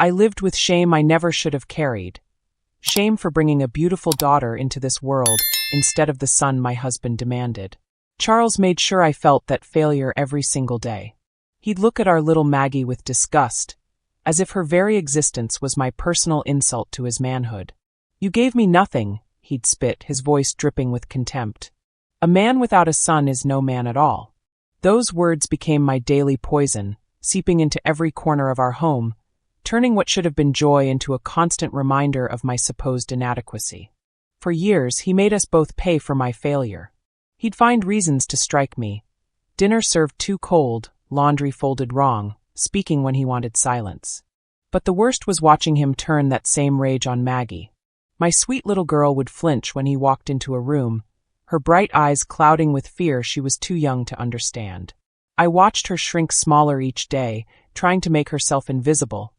I lived with shame I never should have carried. Shame for bringing a beautiful daughter into this world instead of the son my husband demanded. Charles made sure I felt that failure every single day. He'd look at our little Maggie with disgust, as if her very existence was my personal insult to his manhood. "You gave me nothing," he'd spit, his voice dripping with contempt. "A man without a son is no man at all." Those words became my daily poison, seeping into every corner of our home, turning what should have been joy into a constant reminder of my supposed inadequacy. For years, he made us both pay for my failure. He'd find reasons to strike me. Dinner served too cold, laundry folded wrong, speaking when he wanted silence. But the worst was watching him turn that same rage on Maggie. My sweet little girl would flinch when he walked into a room, her bright eyes clouding with fear she was too young to understand. I watched her shrink smaller each day, trying to make herself invisible,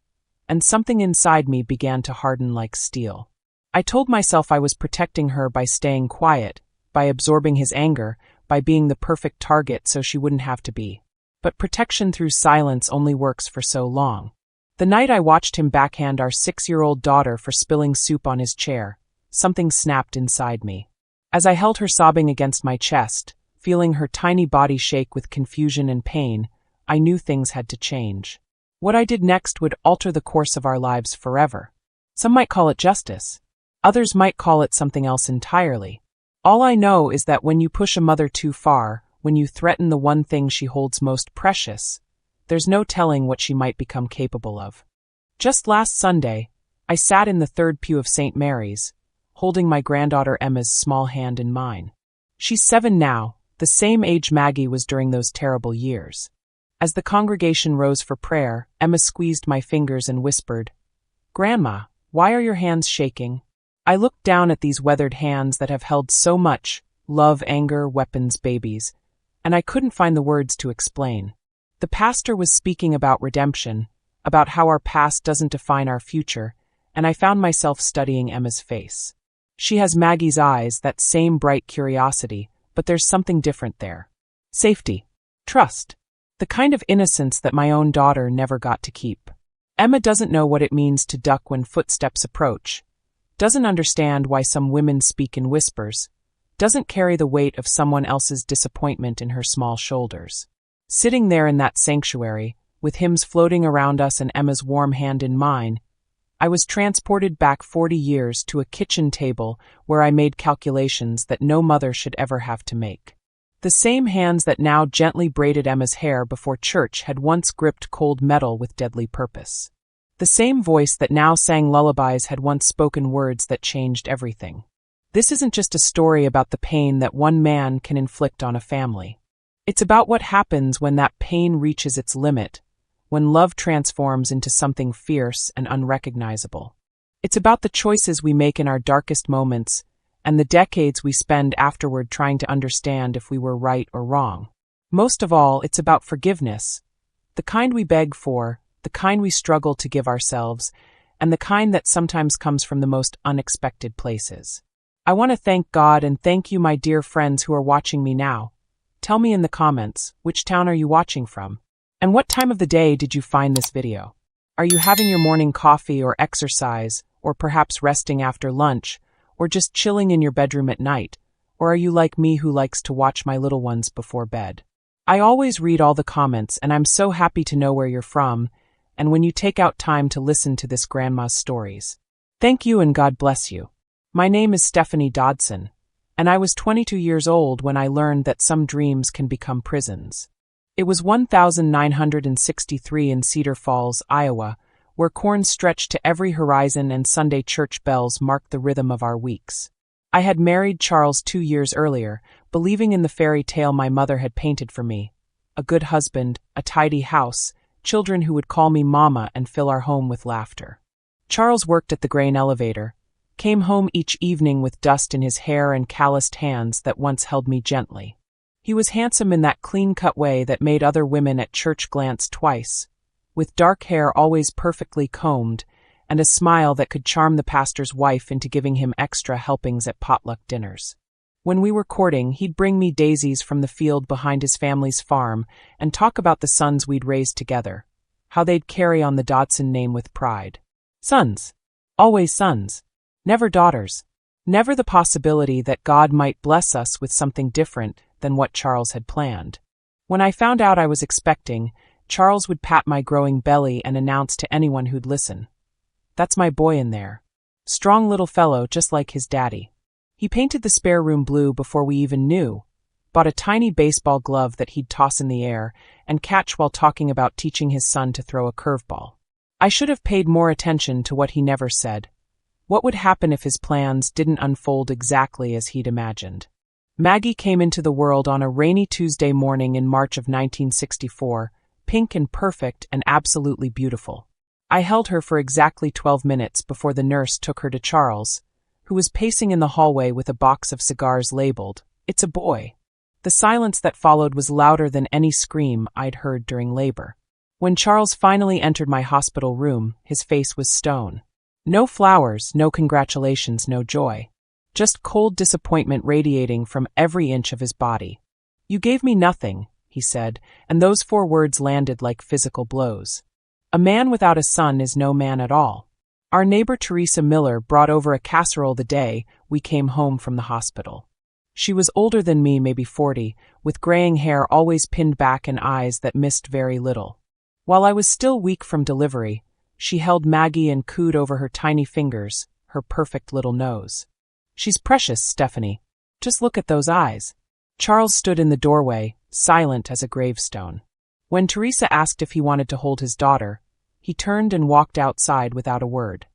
and something inside me began to harden like steel. I told myself I was protecting her by staying quiet, by absorbing his anger, by being the perfect target so she wouldn't have to be. But protection through silence only works for so long. The night I watched him backhand our 6-year-old daughter for spilling soup on his chair, something snapped inside me. As I held her sobbing against my chest, feeling her tiny body shake with confusion and pain, I knew things had to change. What I did next would alter the course of our lives forever. Some might call it justice. Others might call it something else entirely. All I know is that when you push a mother too far, when you threaten the one thing she holds most precious, there's no telling what she might become capable of. Just last Sunday, I sat in the third pew of St. Mary's, holding my granddaughter Emma's small hand in mine. She's 7 now, the same age Maggie was during those terrible years. As the congregation rose for prayer, Emma squeezed my fingers and whispered, "Grandma, why are your hands shaking?" I looked down at these weathered hands that have held so much, love, anger, weapons, babies, and I couldn't find the words to explain. The pastor was speaking about redemption, about how our past doesn't define our future, and I found myself studying Emma's face. She has Maggie's eyes, that same bright curiosity, but there's something different there. Safety. Trust. The kind of innocence that my own daughter never got to keep. Emma doesn't know what it means to duck when footsteps approach, doesn't understand why some women speak in whispers, doesn't carry the weight of someone else's disappointment in her small shoulders. Sitting there in that sanctuary, with hymns floating around us and Emma's warm hand in mine, I was transported back 40 years to a kitchen table where I made calculations that no mother should ever have to make. The same hands that now gently braided Emma's hair before church had once gripped cold metal with deadly purpose. The same voice that now sang lullabies had once spoken words that changed everything. This isn't just a story about the pain that one man can inflict on a family. It's about what happens when that pain reaches its limit, when love transforms into something fierce and unrecognizable. It's about the choices we make in our darkest moments, and the decades we spend afterward trying to understand if we were right or wrong. Most of all, it's about forgiveness, the kind we beg for, the kind we struggle to give ourselves, and the kind that sometimes comes from the most unexpected places. I want to thank God and thank you, my dear friends who are watching me now. Tell me in the comments, which town are you watching from? And what time of the day did you find this video? Are you having your morning coffee or exercise, or perhaps resting after lunch, or just chilling in your bedroom at night? Or are you like me who likes to watch my little ones before bed? I always read all the comments, and I'm so happy to know where you're from, and when you take out time to listen to this grandma's stories. Thank you and God bless you. My name is Stephanie Dodson, and I was 22 years old when I learned that some dreams can become prisons. It was 1963 in Cedar Falls, Iowa, where corn stretched to every horizon and Sunday church bells marked the rhythm of our weeks. I had married Charles 2 years earlier, believing in the fairy tale my mother had painted for me. A good husband, a tidy house, children who would call me Mama and fill our home with laughter. Charles worked at the grain elevator, came home each evening with dust in his hair and calloused hands that once held me gently. He was handsome in that clean-cut way that made other women at church glance twice, with dark hair always perfectly combed, and a smile that could charm the pastor's wife into giving him extra helpings at potluck dinners. When we were courting, he'd bring me daisies from the field behind his family's farm and talk about the sons we'd raised together, how they'd carry on the Dodson name with pride. Sons. Always sons. Never daughters. Never the possibility that God might bless us with something different than what Charles had planned. When I found out I was expecting, Charles would pat my growing belly and announce to anyone who'd listen, "That's my boy in there. Strong little fellow just like his daddy." He painted the spare room blue before we even knew, bought a tiny baseball glove that he'd toss in the air and catch while talking about teaching his son to throw a curveball. I should have paid more attention to what he never said. What would happen if his plans didn't unfold exactly as he'd imagined? Maggie came into the world on a rainy Tuesday morning in March of 1964, pink and perfect and absolutely beautiful. I held her for exactly 12 minutes before the nurse took her to Charles, who was pacing in the hallway with a box of cigars labeled, "It's a boy." The silence that followed was louder than any scream I'd heard during labor. When Charles finally entered my hospital room, his face was stone. No flowers, no congratulations, no joy. Just cold disappointment radiating from every inch of his body. "You gave me nothing," he said, and those 4 words landed like physical blows. A man without a son is no man at all. Our neighbor Teresa Miller brought over a casserole the day we came home from the hospital. She was older than me, maybe 40, with graying hair always pinned back and eyes that missed very little. While I was still weak from delivery, she held Maggie and cooed over her tiny fingers, her perfect little nose. "She's precious, Stephanie. Just look at those eyes." Charles stood in the doorway, silent as a gravestone. When Teresa asked if he wanted to hold his daughter, he turned and walked outside without a word.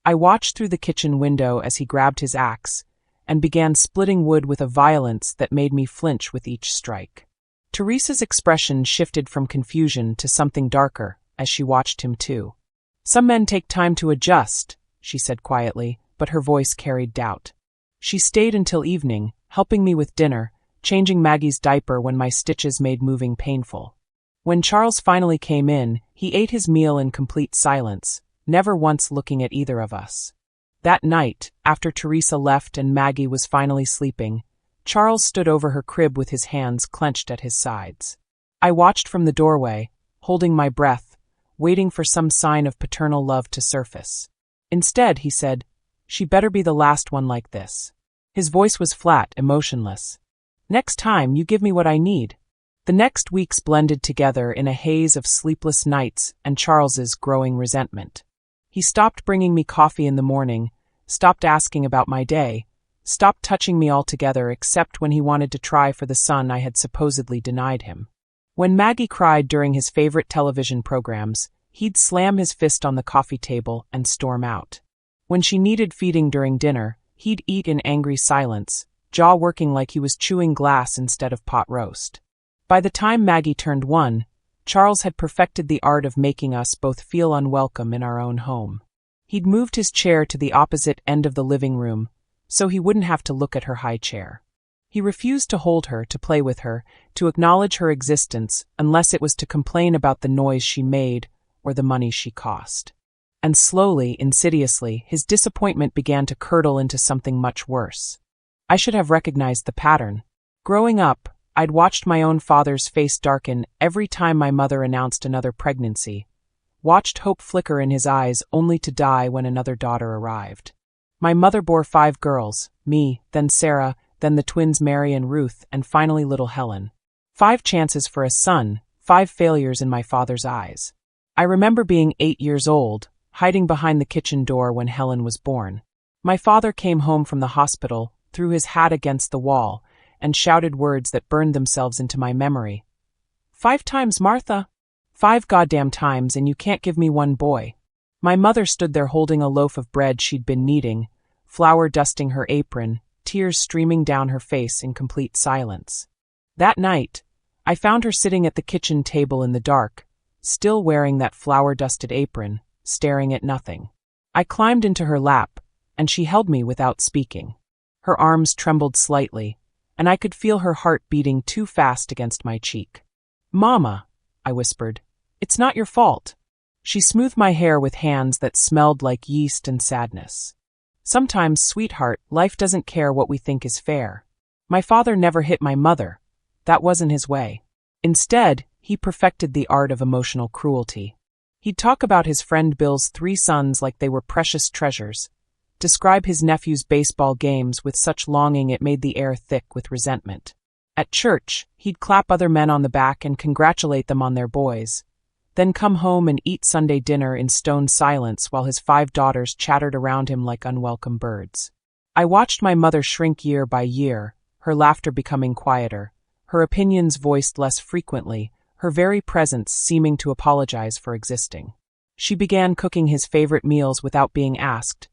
I watched through the kitchen window as he grabbed his axe and began splitting wood with a violence that made me flinch with each strike. Teresa's expression shifted from confusion to something darker as she watched him too. "Some men take time to adjust," she said quietly, but her voice carried doubt. She stayed until evening, helping me with dinner, changing Maggie's diaper when my stitches made moving painful. When Charles finally came in, he ate his meal in complete silence, never once looking at either of us. That night, after Teresa left and Maggie was finally sleeping, Charles stood over her crib with his hands clenched at his sides. I watched from the doorway, holding my breath, waiting for some sign of paternal love to surface. Instead, he said, "She better be the last one like this." His voice was flat, emotionless. "Next time, you give me what I need." The next weeks blended together in a haze of sleepless nights and Charles's growing resentment. He stopped bringing me coffee in the morning, stopped asking about my day, stopped touching me altogether except when he wanted to try for the son I had supposedly denied him. When Maggie cried during his favorite television programs, he'd slam his fist on the coffee table and storm out. When she needed feeding during dinner, he'd eat in angry silence, jaw working like he was chewing glass instead of pot roast. By the time Maggie turned 1, Charles had perfected the art of making us both feel unwelcome in our own home. He'd moved his chair to the opposite end of the living room, so he wouldn't have to look at her high chair. He refused to hold her, to play with her, to acknowledge her existence, unless it was to complain about the noise she made or the money she cost. And slowly, insidiously, his disappointment began to curdle into something much worse. I should have recognized the pattern. Growing up, I'd watched my own father's face darken every time my mother announced another pregnancy, watched hope flicker in his eyes only to die when another daughter arrived. My mother bore 5 girls, me, then Sarah, then the twins Mary and Ruth, and finally little Helen. 5 chances for a son, 5 failures in my father's eyes. I remember being 8 years old, hiding behind the kitchen door when Helen was born. My father came home from the hospital, threw his hat against the wall, and shouted words that burned themselves into my memory. 5 times, Martha. 5 goddamn times, and you can't give me one boy. My mother stood there holding a loaf of bread she'd been kneading, flour dusting her apron, tears streaming down her face in complete silence. That night, I found her sitting at the kitchen table in the dark, still wearing that flour-dusted apron, staring at nothing. I climbed into her lap, and she held me without speaking. Her arms trembled slightly, and I could feel her heart beating too fast against my cheek. "Mama," I whispered, "it's not your fault." She smoothed my hair with hands that smelled like yeast and sadness. "Sometimes, sweetheart, life doesn't care what we think is fair. My father never hit my mother. That wasn't his way. Instead, he perfected the art of emotional cruelty. He'd talk about his friend Bill's 3 sons like they were precious treasures, describe his nephew's baseball games with such longing it made the air thick with resentment. At church, he'd clap other men on the back and congratulate them on their boys, then come home and eat Sunday dinner in stone silence while his 5 daughters chattered around him like unwelcome birds. I watched my mother shrink year by year, her laughter becoming quieter, her opinions voiced less frequently, her very presence seeming to apologize for existing. She began cooking his favorite meals without being asked,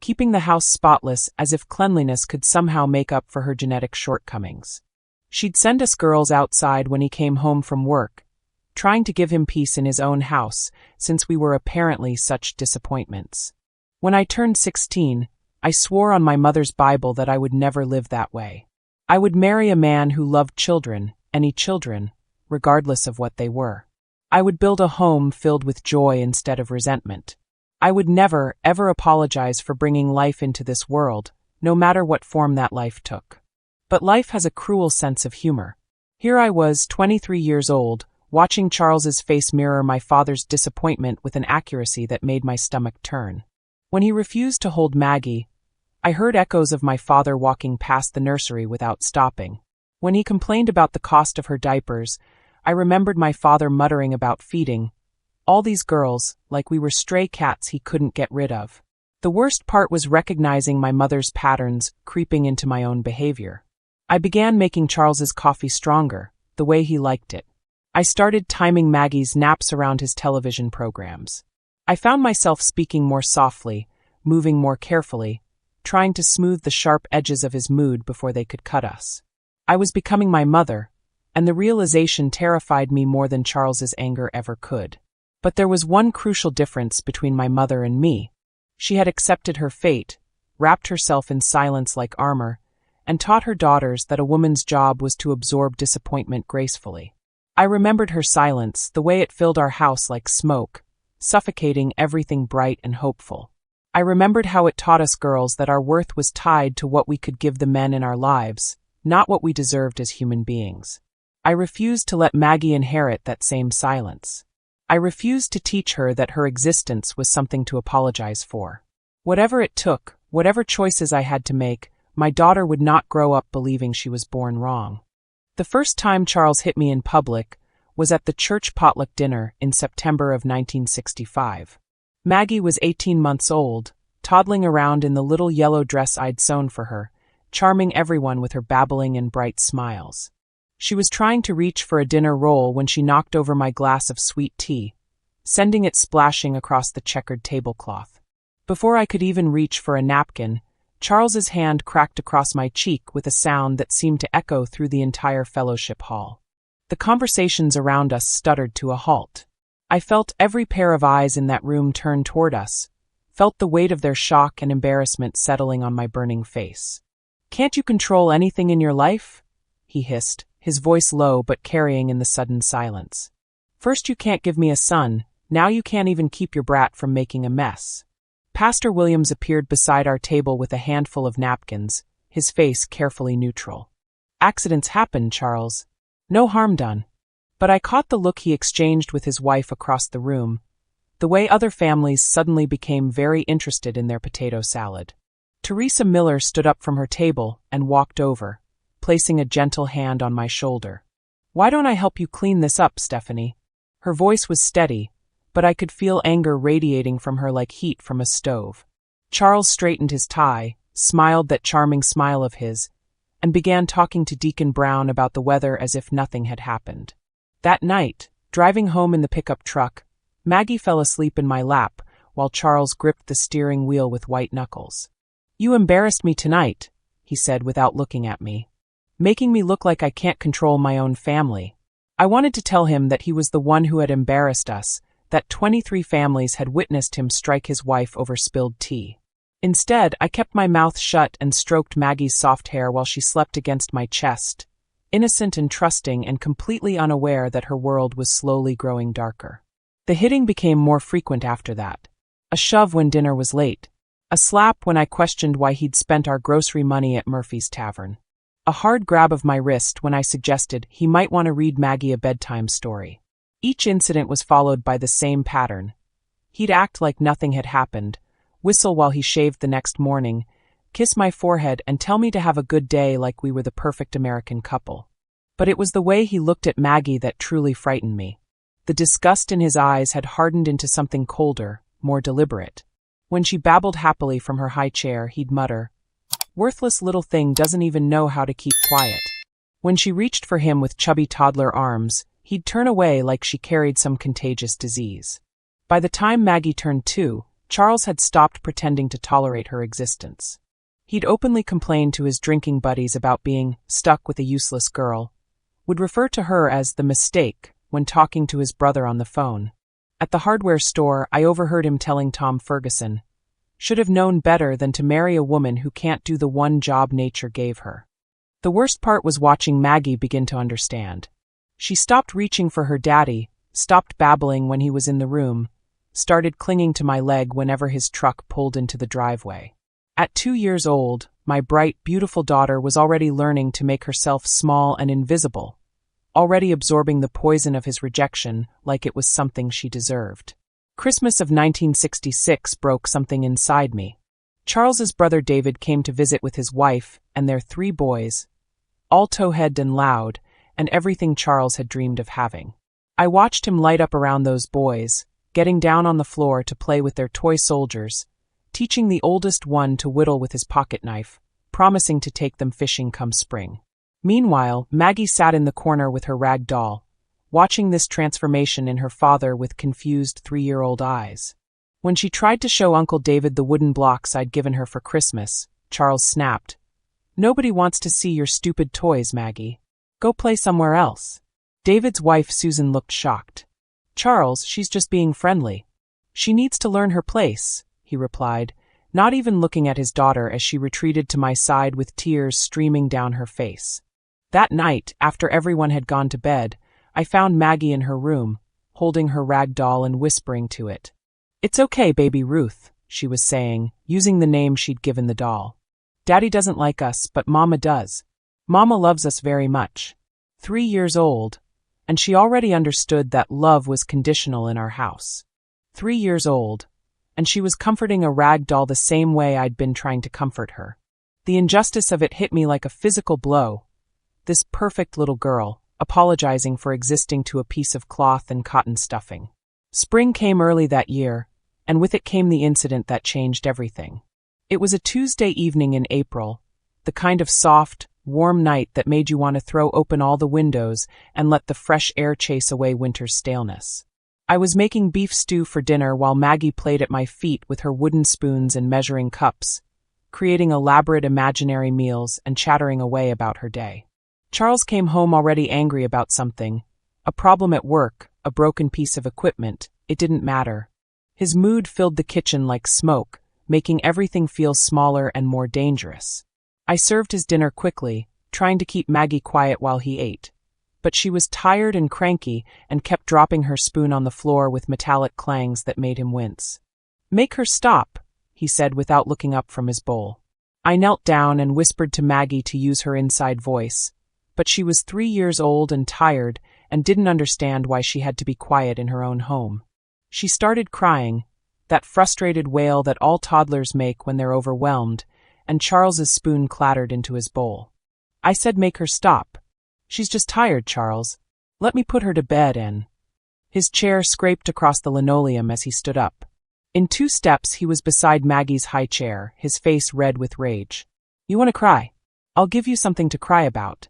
keeping the house spotless as if cleanliness could somehow make up for her genetic shortcomings. She'd send us girls outside when he came home from work, trying to give him peace in his own house, since we were apparently such disappointments. When I turned 16, I swore on my mother's Bible that I would never live that way. I would marry a man who loved children, any children, regardless of what they were. I would build a home filled with joy instead of resentment. I would never, ever apologize for bringing life into this world, no matter what form that life took. But life has a cruel sense of humor. Here I was, 23 years old, watching Charles's face mirror my father's disappointment with an accuracy that made my stomach turn. When he refused to hold Maggie, I heard echoes of my father walking past the nursery without stopping. When he complained about the cost of her diapers, I remembered my father muttering about feeding all these girls like we were stray cats he couldn't get rid of. The worst part was recognizing my mother's patterns creeping into my own behavior. I began making Charles's coffee stronger, the way he liked it. I started timing Maggie's naps around his television programs. I found myself speaking more softly, moving more carefully, trying to smooth the sharp edges of his mood before they could cut us. I was becoming my mother, and the realization terrified me more than Charles's anger ever could. But there was one crucial difference between my mother and me. She had accepted her fate, wrapped herself in silence like armor, and taught her daughters that a woman's job was to absorb disappointment gracefully. I remembered her silence, the way it filled our house like smoke, suffocating everything bright and hopeful. I remembered how it taught us girls that our worth was tied to what we could give the men in our lives, not what we deserved as human beings. I refused to let Maggie inherit that same silence. I refused to teach her that her existence was something to apologize for. Whatever it took, whatever choices I had to make, my daughter would not grow up believing she was born wrong. The first time Charles hit me in public was at the church potluck dinner in September of 1965. Maggie was 18 months old, toddling around in the little yellow dress I'd sewn for her, charming everyone with her babbling and bright smiles. She was trying to reach for a dinner roll when she knocked over my glass of sweet tea, sending it splashing across the checkered tablecloth. Before I could even reach for a napkin, Charles's hand cracked across my cheek with a sound that seemed to echo through the entire fellowship hall. The conversations around us stuttered to a halt. I felt every pair of eyes in that room turn toward us, felt the weight of their shock and embarrassment settling on my burning face. "Can't you control anything in your life?" he hissed, his voice low but carrying in the sudden silence. "First you can't give me a son, now you can't even keep your brat from making a mess." Pastor Williams appeared beside our table with a handful of napkins, his face carefully neutral. "Accidents happen, Charles. No harm done." But I caught the look he exchanged with his wife across the room, the way other families suddenly became very interested in their potato salad. Teresa Miller stood up from her table and walked over, placing a gentle hand on my shoulder. "Why don't I help you clean this up, Stephanie?" Her voice was steady, but I could feel anger radiating from her like heat from a stove. Charles straightened his tie, smiled that charming smile of his, and began talking to Deacon Brown about the weather as if nothing had happened. That night, driving home in the pickup truck, Maggie fell asleep in my lap while Charles gripped the steering wheel with white knuckles. "You embarrassed me tonight," he said without looking at me, "making me look like I can't control my own family." I wanted to tell him that he was the one who had embarrassed us, that 23 families had witnessed him strike his wife over spilled tea. Instead, I kept my mouth shut and stroked Maggie's soft hair while she slept against my chest, innocent and trusting and completely unaware that her world was slowly growing darker. The hitting became more frequent after that. A shove when dinner was late. A slap when I questioned why he'd spent our grocery money at Murphy's Tavern. A hard grab of my wrist when I suggested he might want to read Maggie a bedtime story. Each incident was followed by the same pattern. He'd act like nothing had happened, whistle while he shaved the next morning, kiss my forehead and tell me to have a good day like we were the perfect American couple. But it was the way he looked at Maggie that truly frightened me. The disgust in his eyes had hardened into something colder, more deliberate. When she babbled happily from her high chair, he'd mutter, "Worthless little thing doesn't even know how to keep quiet." When she reached for him with chubby toddler arms, he'd turn away like she carried some contagious disease. By the time Maggie turned 2, Charles had stopped pretending to tolerate her existence. He'd openly complained to his drinking buddies about being stuck with a useless girl, would refer to her as the mistake when talking to his brother on the phone. At the hardware store, I overheard him telling Tom Ferguson, "Should have known better than to marry a woman who can't do the one job nature gave her." The worst part was watching Maggie begin to understand. She stopped reaching for her daddy, stopped babbling when he was in the room, started clinging to my leg whenever his truck pulled into the driveway. At 2 years old, my bright, beautiful daughter was already learning to make herself small and invisible, already absorbing the poison of his rejection like it was something she deserved. Christmas of 1966 broke something inside me. Charles's brother David came to visit with his wife and their 3 boys, all towheaded and loud, and everything Charles had dreamed of having. I watched him light up around those boys, getting down on the floor to play with their toy soldiers, teaching the oldest one to whittle with his pocket knife, promising to take them fishing come spring. Meanwhile, Maggie sat in the corner with her rag doll, watching this transformation in her father with confused 3-year-old eyes. When she tried to show Uncle David the wooden blocks I'd given her for Christmas, Charles snapped, "Nobody wants to see your stupid toys, Maggie. Go play somewhere else." David's wife Susan looked shocked. "Charles, she's just being friendly. She needs to learn her place," he replied, not even looking at his daughter as she retreated to my side with tears streaming down her face. That night, after everyone had gone to bed, I found Maggie in her room, holding her rag doll and whispering to it. "It's okay, baby Ruth," she was saying, using the name she'd given the doll. "Daddy doesn't like us, but Mama does. Mama loves us very much." 3 years old, and she already understood that love was conditional in our house. 3 years old, and she was comforting a rag doll the same way I'd been trying to comfort her. The injustice of it hit me like a physical blow. This perfect little girl, apologizing for existing to a piece of cloth and cotton stuffing. Spring came early that year, and with it came the incident that changed everything. It was a Tuesday evening in April, the kind of soft, warm night that made you want to throw open all the windows and let the fresh air chase away winter's staleness. I was making beef stew for dinner while Maggie played at my feet with her wooden spoons and measuring cups, creating elaborate imaginary meals and chattering away about her day. Charles came home already angry about something, a problem at work, a broken piece of equipment, it didn't matter. His mood filled the kitchen like smoke, making everything feel smaller and more dangerous. I served his dinner quickly, trying to keep Maggie quiet while he ate. But she was tired and cranky and kept dropping her spoon on the floor with metallic clangs that made him wince. "Make her stop," he said without looking up from his bowl. I knelt down and whispered to Maggie to use her inside voice, but she was 3 years old and tired and didn't understand why she had to be quiet in her own home. She started crying, that frustrated wail that all toddlers make when they're overwhelmed, and Charles's spoon clattered into his bowl. I said, "Make her stop. She's just tired, Charles. Let me put her to bed and—" His chair scraped across the linoleum as he stood up. In 2 steps, he was beside Maggie's high chair, his face red with rage. "You want to cry? I'll give you something to cry about."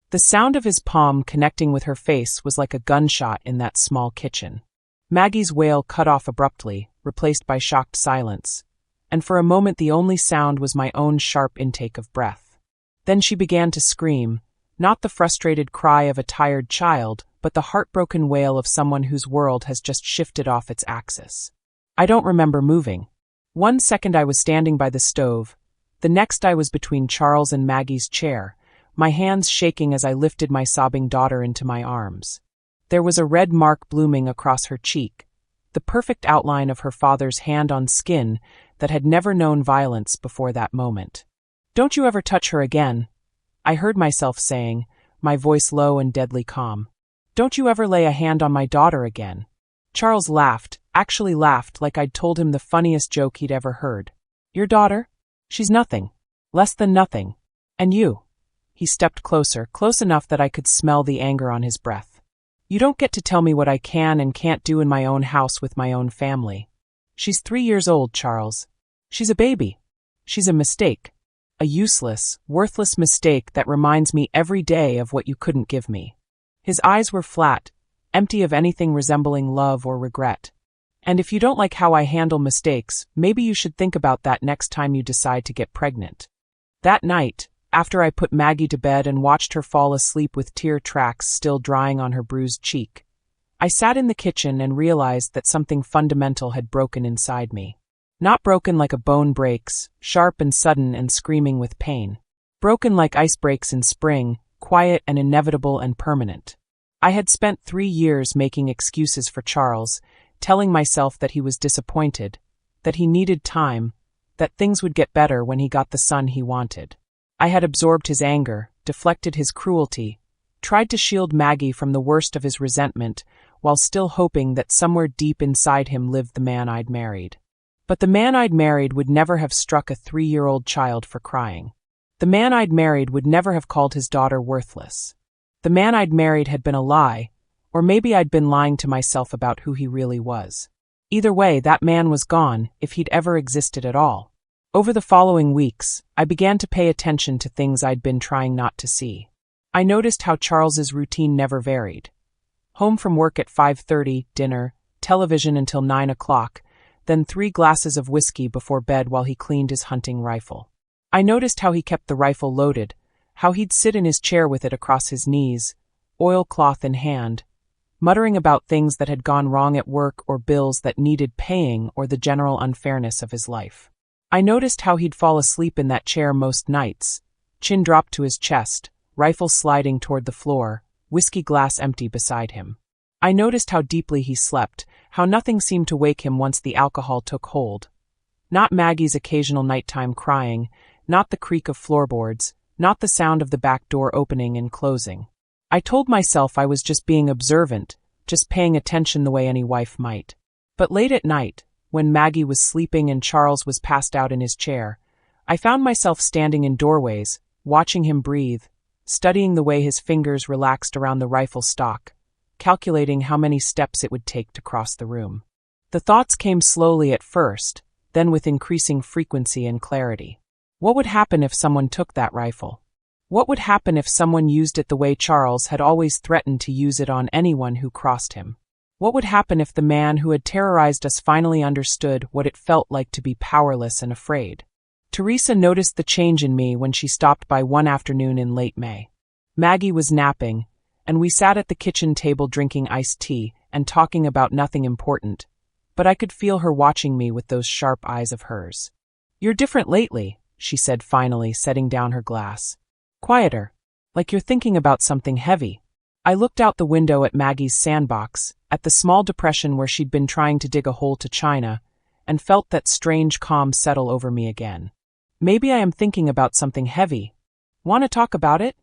The sound of his palm connecting with her face was like a gunshot in that small kitchen. Maggie's wail cut off abruptly, replaced by shocked silence, and for a moment the only sound was my own sharp intake of breath. Then she began to scream, not the frustrated cry of a tired child, but the heartbroken wail of someone whose world has just shifted off its axis. I don't remember moving. 1 second I was standing by the stove, the next I was between Charles and Maggie's chair, my hands shaking as I lifted my sobbing daughter into my arms. There was a red mark blooming across her cheek, the perfect outline of her father's hand on skin that had never known violence before that moment. "Don't you ever touch her again," I heard myself saying, my voice low and deadly calm. Don't you ever lay a hand on my daughter again." Charles laughed, actually laughed like I'd told him the funniest joke he'd ever heard. "Your daughter? She's nothing. Less than nothing. And you?" He stepped closer, close enough that I could smell the anger on his breath. "You don't get to tell me what I can and can't do in my own house with my own family. She's 3 years old, Charles. She's a baby. She's a mistake. A useless, worthless mistake that reminds me every day of what you couldn't give me." His eyes were flat, empty of anything resembling love or regret. "And if you don't like how I handle mistakes, maybe you should think about that next time you decide to get pregnant." That night, after I put Maggie to bed and watched her fall asleep with tear tracks still drying on her bruised cheek, I sat in the kitchen and realized that something fundamental had broken inside me. Not broken like a bone breaks, sharp and sudden and screaming with pain. Broken like ice breaks in spring, quiet and inevitable and permanent. I had spent 3 years making excuses for Charles, telling myself that he was disappointed, that he needed time, that things would get better when he got the son he wanted. I had absorbed his anger, deflected his cruelty, tried to shield Maggie from the worst of his resentment, while still hoping that somewhere deep inside him lived the man I'd married. But the man I'd married would never have struck a 3-year-old child for crying. The man I'd married would never have called his daughter worthless. The man I'd married had been a lie, or maybe I'd been lying to myself about who he really was. Either way, that man was gone, if he'd ever existed at all. Over the following weeks, I began to pay attention to things I'd been trying not to see. I noticed how Charles's routine never varied. Home from work at 5:30, dinner, television until 9 o'clock, then 3 glasses of whiskey before bed while he cleaned his hunting rifle. I noticed how he kept the rifle loaded, how he'd sit in his chair with it across his knees, oilcloth in hand, muttering about things that had gone wrong at work or bills that needed paying or the general unfairness of his life. I noticed how he'd fall asleep in that chair most nights, chin dropped to his chest, rifle sliding toward the floor, whiskey glass empty beside him. I noticed how deeply he slept, how nothing seemed to wake him once the alcohol took hold. Not Maggie's occasional nighttime crying, not the creak of floorboards, not the sound of the back door opening and closing. I told myself I was just being observant, just paying attention the way any wife might. But late at night, when Maggie was sleeping and Charles was passed out in his chair, I found myself standing in doorways, watching him breathe, studying the way his fingers relaxed around the rifle stock, calculating how many steps it would take to cross the room. The thoughts came slowly at first, then with increasing frequency and clarity. What would happen if someone took that rifle? What would happen if someone used it the way Charles had always threatened to use it on anyone who crossed him? What would happen if the man who had terrorized us finally understood what it felt like to be powerless and afraid? Teresa noticed the change in me when she stopped by one afternoon in late May. Maggie was napping, and we sat at the kitchen table drinking iced tea and talking about nothing important, but I could feel her watching me with those sharp eyes of hers. "You're different lately," she said finally, setting down her glass. "Quieter. Like you're thinking about something heavy." I looked out the window at Maggie's sandbox, at the small depression where she'd been trying to dig a hole to China, and felt that strange calm settle over me again. Maybe I am thinking about something heavy. Want to talk about it?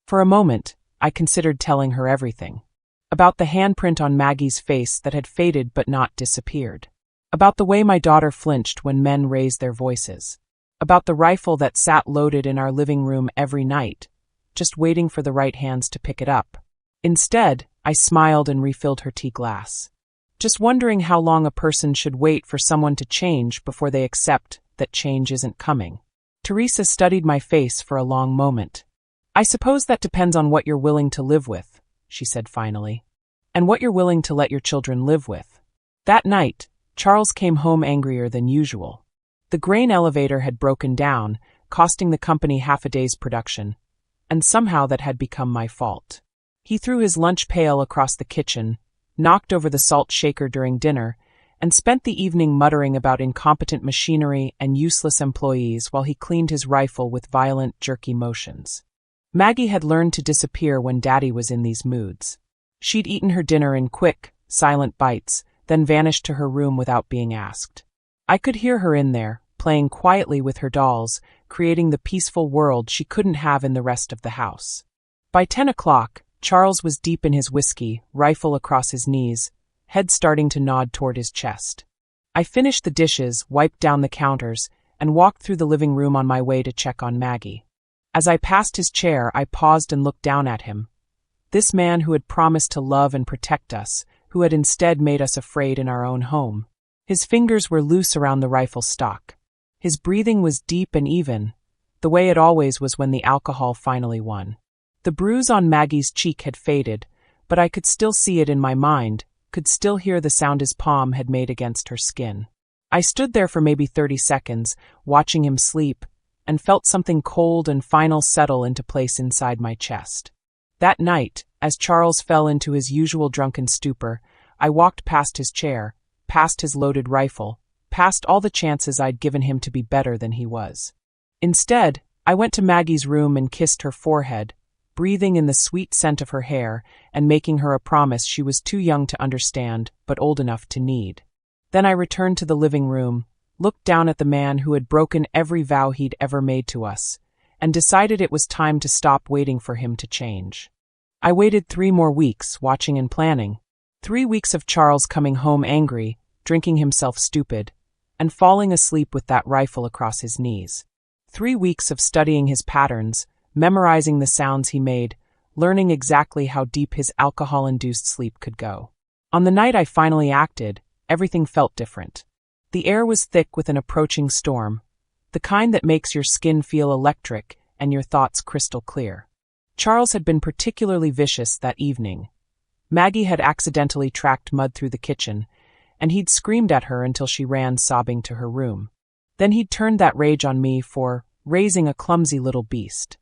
For a moment, I considered telling her everything. About the handprint on Maggie's face that had faded but not disappeared. About the way my daughter flinched when men raised their voices. About the rifle that sat loaded in our living room every night, just waiting for the right hands to pick it up. Instead, I smiled and refilled her tea glass. Just wondering how long a person should wait for someone to change before they accept that change isn't coming. Teresa studied my face for a long moment. "I suppose that depends on what you're willing to live with," she said finally. "And what you're willing to let your children live with." That night, Charles came home angrier than usual. The grain elevator had broken down, costing the company half a day's production, and somehow that had become my fault. He threw his lunch pail across the kitchen, knocked over the salt shaker during dinner, and spent the evening muttering about incompetent machinery and useless employees while he cleaned his rifle with violent, jerky motions. Maggie had learned to disappear when Daddy was in these moods. She'd eaten her dinner in quick, silent bites, then vanished to her room without being asked. I could hear her in there, playing quietly with her dolls, creating the peaceful world she couldn't have in the rest of the house. By 10 o'clock, Charles was deep in his whiskey, rifle across his knees, head starting to nod toward his chest. I finished the dishes, wiped down the counters, and walked through the living room on my way to check on Maggie. As I passed his chair, I paused and looked down at him. This man who had promised to love and protect us, who had instead made us afraid in our own home. His fingers were loose around the rifle stock. His breathing was deep and even, the way it always was when the alcohol finally won. The bruise on Maggie's cheek had faded, but I could still see it in my mind, could still hear the sound his palm had made against her skin. I stood there for maybe 30 seconds, watching him sleep, and felt something cold and final settle into place inside my chest. That night, as Charles fell into his usual drunken stupor, I walked past his chair, past his loaded rifle, past all the chances I'd given him to be better than he was. Instead, I went to Maggie's room and kissed her forehead, breathing in the sweet scent of her hair and making her a promise she was too young to understand but old enough to need. Then I returned to the living room, looked down at the man who had broken every vow he'd ever made to us, and decided it was time to stop waiting for him to change. I waited 3 more weeks, watching and planning. 3 weeks of Charles coming home angry, drinking himself stupid, and falling asleep with that rifle across his knees. 3 weeks of studying his patterns, memorizing the sounds he made, learning exactly how deep his alcohol-induced sleep could go. On the night I finally acted, everything felt different. The air was thick with an approaching storm, the kind that makes your skin feel electric and your thoughts crystal clear. Charles had been particularly vicious that evening. Maggie had accidentally tracked mud through the kitchen, and he'd screamed at her until she ran sobbing to her room. Then he'd turned that rage on me for raising a clumsy little beast.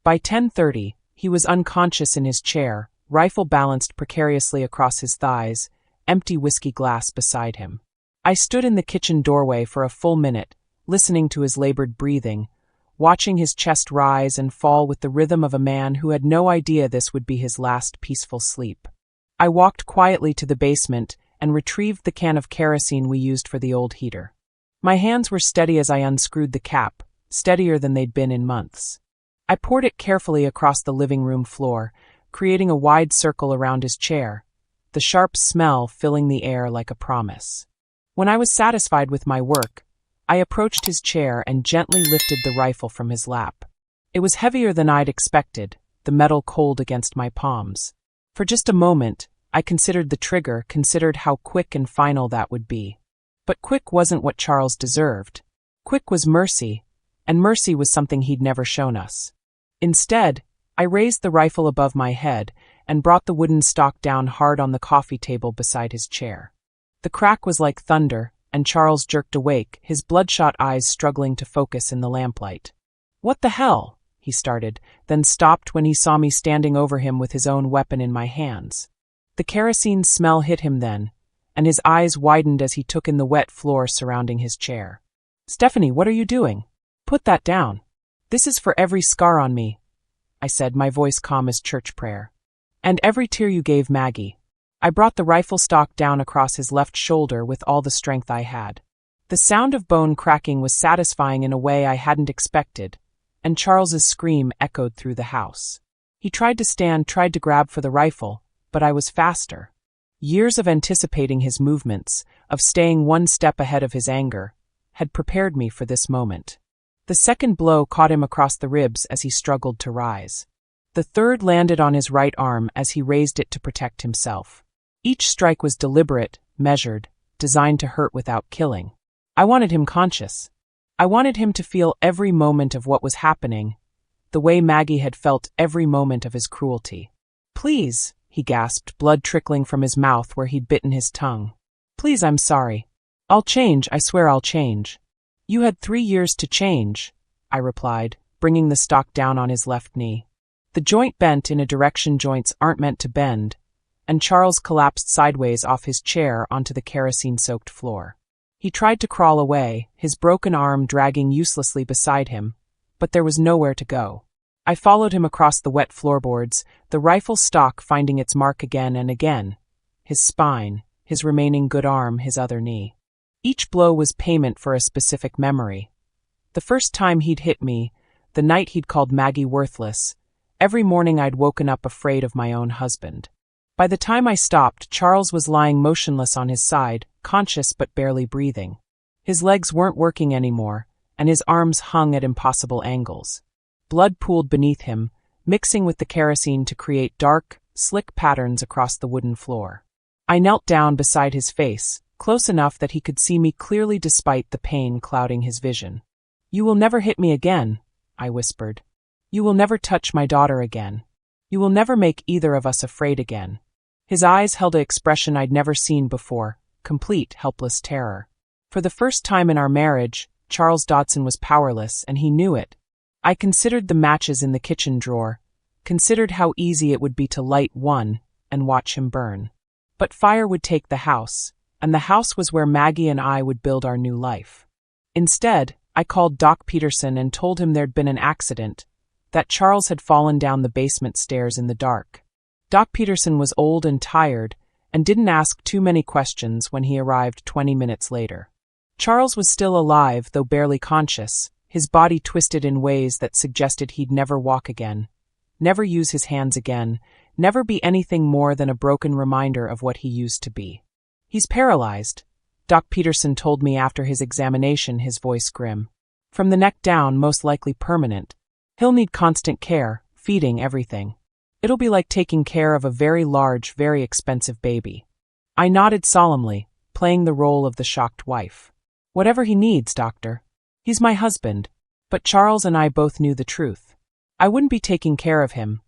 By 10:30, he was unconscious in his chair, rifle balanced precariously across his thighs, empty whiskey glass beside him. I stood in the kitchen doorway for a full minute, listening to his labored breathing, watching his chest rise and fall with the rhythm of a man who had no idea this would be his last peaceful sleep. I walked quietly to the basement and retrieved the can of kerosene we used for the old heater. My hands were steady as I unscrewed the cap, steadier than they'd been in months. I poured it carefully across the living room floor, creating a wide circle around his chair, the sharp smell filling the air like a promise. When I was satisfied with my work, I approached his chair and gently lifted the rifle from his lap. It was heavier than I'd expected, the metal cold against my palms. For just a moment, I considered the trigger, considered how quick and final that would be. But quick wasn't what Charles deserved. Quick was mercy, and mercy was something he'd never shown us. Instead, I raised the rifle above my head and brought the wooden stock down hard on the coffee table beside his chair. The crack was like thunder, and Charles jerked awake, his bloodshot eyes struggling to focus in the lamplight. "What the hell?" he started, then stopped when he saw me standing over him with his own weapon in my hands. The kerosene smell hit him then, and his eyes widened as he took in the wet floor surrounding his chair. "Stephanie, what are you doing? Put that down. This is for every scar on me," I said, my voice calm as church prayer. "And every tear you gave Maggie." I brought the rifle stock down across his left shoulder with all the strength I had. The sound of bone cracking was satisfying in a way I hadn't expected, and Charles's scream echoed through the house. He tried to stand, tried to grab for the rifle, but I was faster. Years of anticipating his movements, of staying one step ahead of his anger, had prepared me for this moment. The second blow caught him across the ribs as he struggled to rise. The third landed on his right arm as he raised it to protect himself. Each strike was deliberate, measured, designed to hurt without killing. I wanted him conscious. I wanted him to feel every moment of what was happening, the way Maggie had felt every moment of his cruelty. "Please," he gasped, blood trickling from his mouth where he'd bitten his tongue. "Please, I'm sorry. I'll change, I swear I'll change." "You had 3 years to change," I replied, bringing the stock down on his left knee. The joint bent in a direction joints aren't meant to bend, and Charles collapsed sideways off his chair onto the kerosene-soaked floor. He tried to crawl away, his broken arm dragging uselessly beside him, but there was nowhere to go. I followed him across the wet floorboards, the rifle stock finding its mark again and again, his spine, his remaining good arm, his other knee. Each blow was payment for a specific memory. The first time he'd hit me, the night he'd called Maggie worthless, Every morning I'd woken up afraid of my own husband. By the time I stopped, Charles was lying motionless on his side, conscious but barely breathing. His legs weren't working anymore, and his arms hung at impossible angles. Blood pooled beneath him, mixing with the kerosene to create dark, slick patterns across the wooden floor. I knelt down beside his face, close enough that he could see me clearly despite the pain clouding his vision. "You will never hit me again," I whispered. "You will never touch my daughter again. You will never make either of us afraid again." His eyes held an expression I'd never seen before, complete, helpless terror. For the first time in our marriage, Charles Dodson was powerless, and he knew it. I considered the matches in the kitchen drawer, considered how easy it would be to light one and watch him burn. But fire would take the house, and the house was where Maggie and I would build our new life. Instead, I called Doc Peterson and told him there'd been an accident, that Charles had fallen down the basement stairs in the dark. Doc Peterson was old and tired, and didn't ask too many questions when he arrived 20 minutes later. Charles was still alive, though barely conscious, his body twisted in ways that suggested he'd never walk again, never use his hands again, never be anything more than a broken reminder of what he used to be. "He's paralyzed," Doc Peterson told me after his examination, his voice grim. "From the neck down, most likely permanent. He'll need constant care, feeding, everything. It'll be like taking care of a very large, very expensive baby." I nodded solemnly, playing the role of the shocked wife. "Whatever he needs, doctor. He's my husband." But Charles and I both knew the truth. I wouldn't be taking care of him.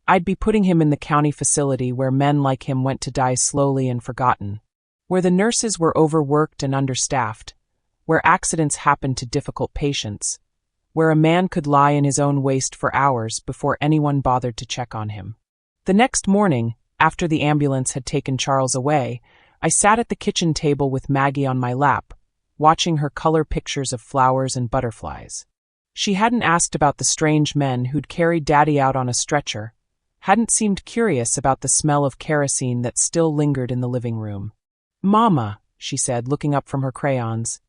I'd be putting him in the county facility where men like him went to die slowly and forgotten, where the nurses were overworked and understaffed, where accidents happened to difficult patients, where a man could lie in his own waste for hours before anyone bothered to check on him. The next morning, after the ambulance had taken Charles away, I sat at the kitchen table with Maggie on my lap, watching her color pictures of flowers and butterflies. She hadn't asked about the strange men who'd carried Daddy out on a stretcher, hadn't seemed curious about the smell of kerosene that still lingered in the living room. "Mama," she said, looking up from her crayons,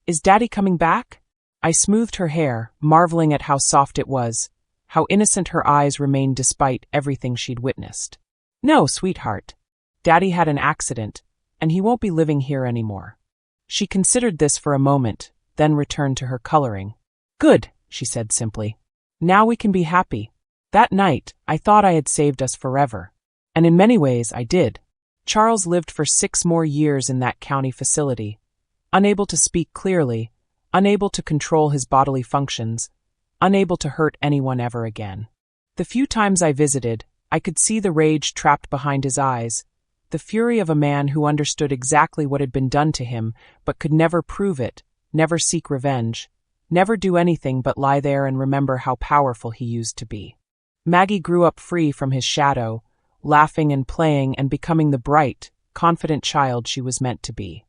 "is Daddy coming back?" I smoothed her hair, marveling at how soft it was, how innocent her eyes remained despite everything she'd witnessed. "No, sweetheart. Daddy had an accident, and he won't be living here anymore." She considered this for a moment, then returned to her coloring. "Good," she said simply. "Now we can be happy." That night, I thought I had saved us forever. And in many ways, I did. Charles lived for 6 more years in that county facility, unable to speak clearly, unable to control his bodily functions, unable to hurt anyone ever again. The few times I visited, I could see the rage trapped behind his eyes, the fury of a man who understood exactly what had been done to him but could never prove it, never seek revenge, never do anything but lie there and remember how powerful he used to be. Maggie grew up free from his shadow, laughing and playing and becoming the bright, confident child she was meant to be.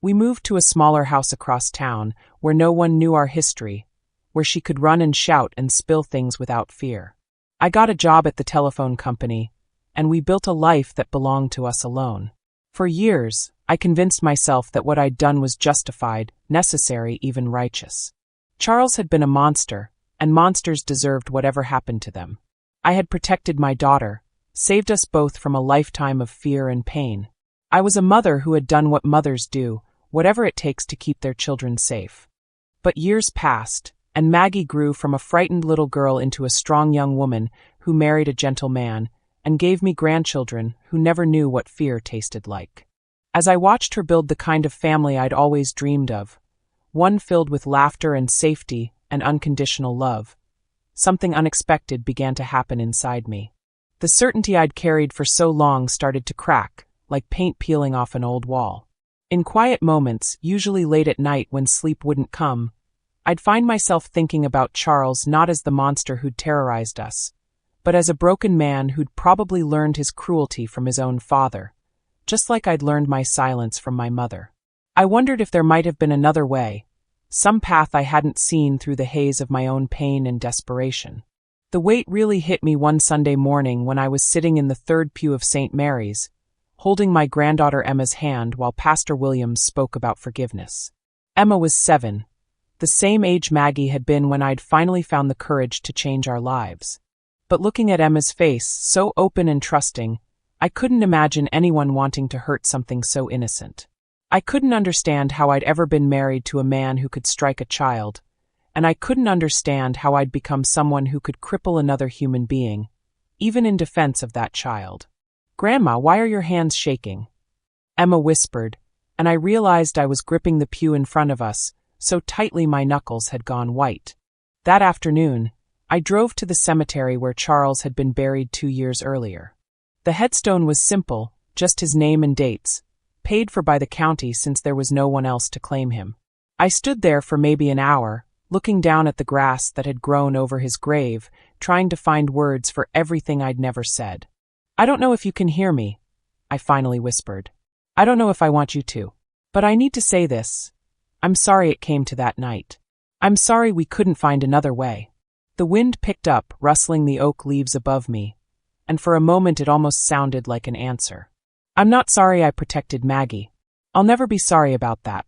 We moved to a smaller house across town, where no one knew our history, where she could run and shout and spill things without fear. I got a job at the telephone company, and we built a life that belonged to us alone. For years, I convinced myself that what I'd done was justified, necessary, even righteous. Charles had been a monster, and monsters deserved whatever happened to them. I had protected my daughter, saved us both from a lifetime of fear and pain. I was a mother who had done what mothers do, whatever it takes to keep their children safe. But years passed, and Maggie grew from a frightened little girl into a strong young woman who married a gentle man and gave me grandchildren who never knew what fear tasted like. As I watched her build the kind of family I'd always dreamed of, one filled with laughter and safety and unconditional love, something unexpected began to happen inside me. The certainty I'd carried for so long started to crack, like paint peeling off an old wall. In quiet moments, usually late at night when sleep wouldn't come, I'd find myself thinking about Charles not as the monster who'd terrorized us, but as a broken man who'd probably learned his cruelty from his own father, just like I'd learned my silence from my mother. I wondered if there might have been another way, some path I hadn't seen through the haze of my own pain and desperation. The weight really hit me one Sunday morning when I was sitting in the third pew of St. Mary's, holding my granddaughter Emma's hand while Pastor Williams spoke about forgiveness. Emma was 7, the same age Maggie had been when I'd finally found the courage to change our lives. But looking at Emma's face, so open and trusting, I couldn't imagine anyone wanting to hurt something so innocent. I couldn't understand how I'd ever been married to a man who could strike a child, and I couldn't understand how I'd become someone who could cripple another human being, even in defense of that child. "Grandma, why are your hands shaking?" Emma whispered, and I realized I was gripping the pew in front of us, so tightly my knuckles had gone white. That afternoon, I drove to the cemetery where Charles had been buried 2 years earlier. The headstone was simple, just his name and dates, paid for by the county since there was no one else to claim him. I stood there for maybe an hour, looking down at the grass that had grown over his grave, trying to find words for everything I'd never said. "I don't know if you can hear me," I finally whispered. "I don't know if I want you to. But I need to say this. I'm sorry it came to that night. I'm sorry we couldn't find another way." The wind picked up, rustling the oak leaves above me, and for a moment it almost sounded like an answer. "I'm not sorry I protected Maggie. I'll never be sorry about that.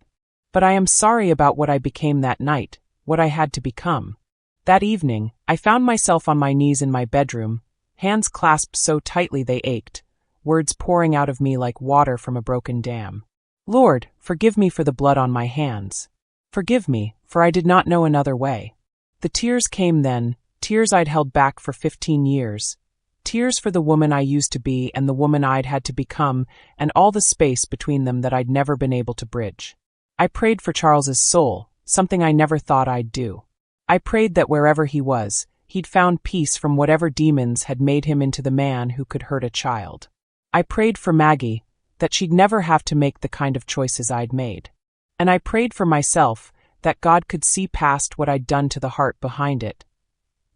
But I am sorry about what I became that night, what I had to become." That evening, I found myself on my knees in my bedroom, hands clasped so tightly they ached, words pouring out of me like water from a broken dam. "Lord, forgive me for the blood on my hands. Forgive me, for I did not know another way." The tears came then, tears I'd held back for 15 years. Tears for the woman I used to be and the woman I'd had to become, and all the space between them that I'd never been able to bridge. I prayed for Charles's soul, something I never thought I'd do. I prayed that wherever he was, he'd found peace from whatever demons had made him into the man who could hurt a child. I prayed for Maggie, that she'd never have to make the kind of choices I'd made. And I prayed for myself, that God could see past what I'd done to the heart behind it.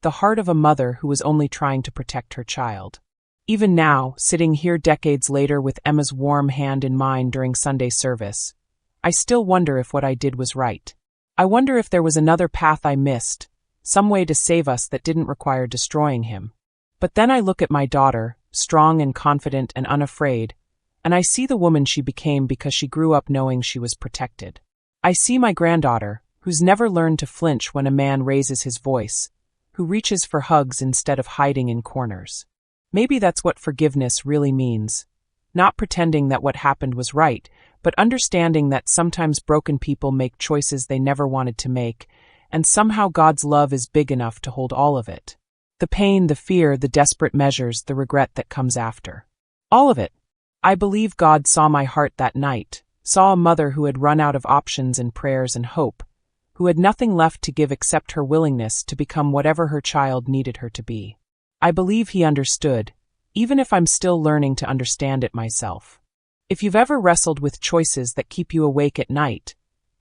The heart of a mother who was only trying to protect her child. Even now, sitting here decades later with Emma's warm hand in mine during Sunday service, I still wonder if what I did was right. I wonder if there was another path I missed, some way to save us that didn't require destroying him. But then I look at my daughter, strong and confident and unafraid, and I see the woman she became because she grew up knowing she was protected. I see my granddaughter, who's never learned to flinch when a man raises his voice, who reaches for hugs instead of hiding in corners. Maybe that's what forgiveness really means. Not pretending that what happened was right, but understanding that sometimes broken people make choices they never wanted to make, and somehow God's love is big enough to hold all of it. The pain, the fear, the desperate measures, the regret that comes after. All of it. I believe God saw my heart that night, saw a mother who had run out of options and prayers and hope, who had nothing left to give except her willingness to become whatever her child needed her to be. I believe he understood, even if I'm still learning to understand it myself. If you've ever wrestled with choices that keep you awake at night,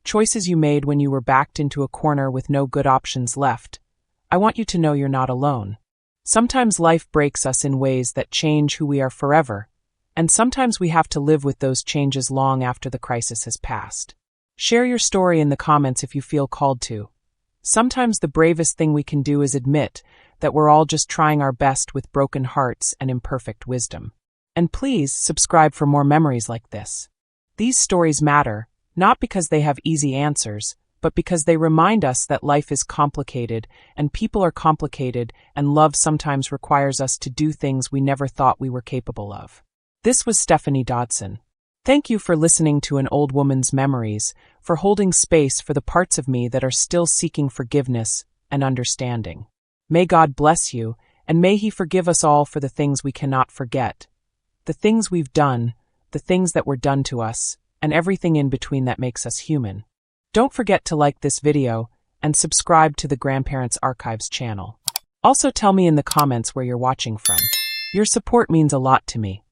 choices you made when you were backed into a corner with no good options left, I want you to know you're not alone. Sometimes life breaks us in ways that change who we are forever, and sometimes we have to live with those changes long after the crisis has passed. Share your story in the comments if you feel called to. Sometimes the bravest thing we can do is admit that we're all just trying our best with broken hearts and imperfect wisdom. And please subscribe for more memories like this. These stories matter, not because they have easy answers, but because they remind us that life is complicated, and people are complicated, and love sometimes requires us to do things we never thought we were capable of. This was Stephanie Dodson. Thank you for listening to an old woman's memories, for holding space for the parts of me that are still seeking forgiveness and understanding. May God bless you, and may He forgive us all for the things we cannot forget, the things we've done, the things that were done to us, and everything in between that makes us human. Don't forget to like this video and subscribe to the Grandparents Archives channel. Also tell me in the comments where you're watching from. Your support means a lot to me.